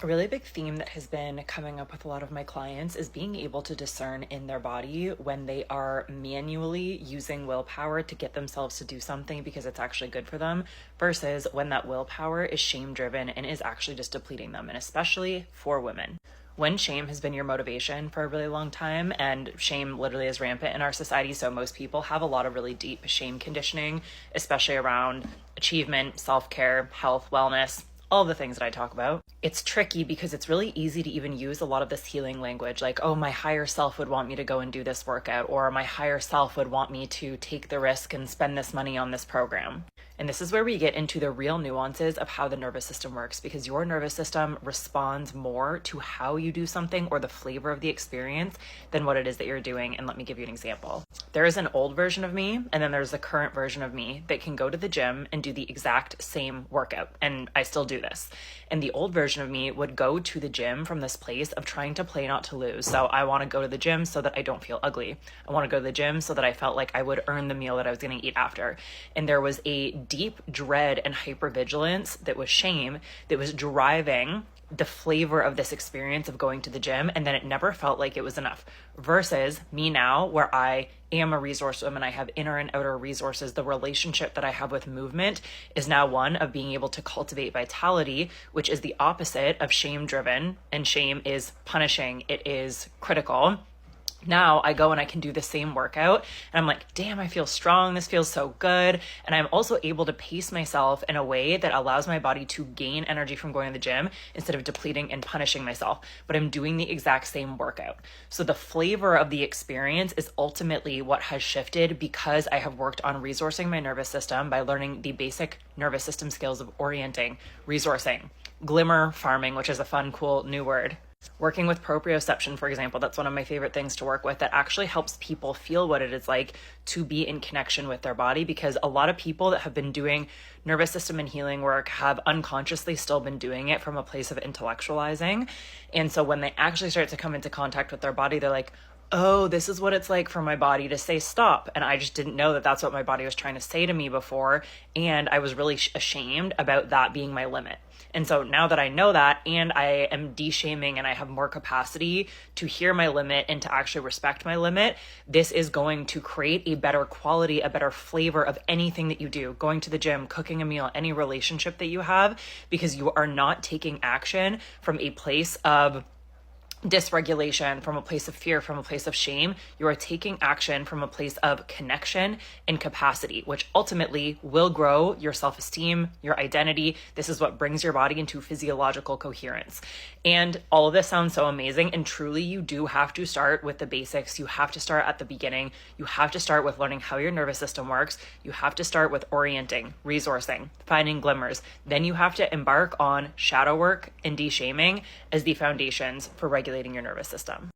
A really big theme that has been coming up with a lot of my clients is being able to discern in their body when they are manually using willpower to get themselves to do something because it's actually good for them versus when that willpower is shame driven and is actually just depleting them, and especially for women. When shame has been your motivation for a really long time, and shame literally is rampant in our society, so most people have a lot of really deep shame conditioning, especially around achievement, self-care, health, wellness, all of the things that I talk about. It's tricky because it's really easy to even use a lot of this healing language, like, oh, my higher self would want me to go and do this workout, or my higher self would want me to take the risk and spend this money on this program. And this is where we get into the real nuances of how the nervous system works, because your nervous system responds more to how you do something or the flavor of the experience than what it is that you're doing. And let me give you an example. There is an old version of me, and then there's the current version of me that can go to the gym and do the exact same workout. And I still do this. And the old version of me would go to the gym from this place of trying to play not to lose. So I want to go to the gym so that I don't feel ugly. I want to go to the gym so that I felt like I would earn the meal that I was going to eat after. And there was a deep dread and hypervigilance that was shame that was driving the flavor of this experience of going to the gym, and then it never felt like it was enough. Versus me now, where I am a resource woman, I have inner and outer resources. The relationship that I have with movement is now one of being able to cultivate vitality, which is the opposite of shame driven, and shame is punishing, it is critical. Now I go and I can do the same workout and I'm like, damn, I feel strong. This feels so good. And I'm also able to pace myself in a way that allows my body to gain energy from going to the gym instead of depleting and punishing myself. But I'm doing the exact same workout. So the flavor of the experience is ultimately what has shifted because I have worked on resourcing my nervous system by learning the basic nervous system skills of orienting, resourcing, glimmer farming, which is a fun, cool new word. Working with proprioception, for example, that's one of my favorite things to work with that actually helps people feel what it is like to be in connection with their body, because a lot of people that have been doing nervous system and healing work have unconsciously still been doing it from a place of intellectualizing. And so when they actually start to come into contact with their body, they're like, oh, this is what it's like for my body to say stop. And I just didn't know that that's what my body was trying to say to me before. And I was really ashamed about that being my limit. And so now that I know that, and I am de-shaming and I have more capacity to hear my limit and to actually respect my limit, this is going to create a better quality, a better flavor of anything that you do, going to the gym, cooking a meal, any relationship that you have, because you are not taking action from a place of dysregulation, from a place of fear, from a place of shame. You are taking action from a place of connection and capacity, which ultimately will grow your self-esteem, your identity. This is what brings your body into physiological coherence. And all of this sounds so amazing. And truly, you do have to start with the basics. You have to start at the beginning. You have to start with learning how your nervous system works. You have to start with orienting, resourcing, finding glimmers. Then you have to embark on shadow work and de-shaming as the foundations for regulating your nervous system.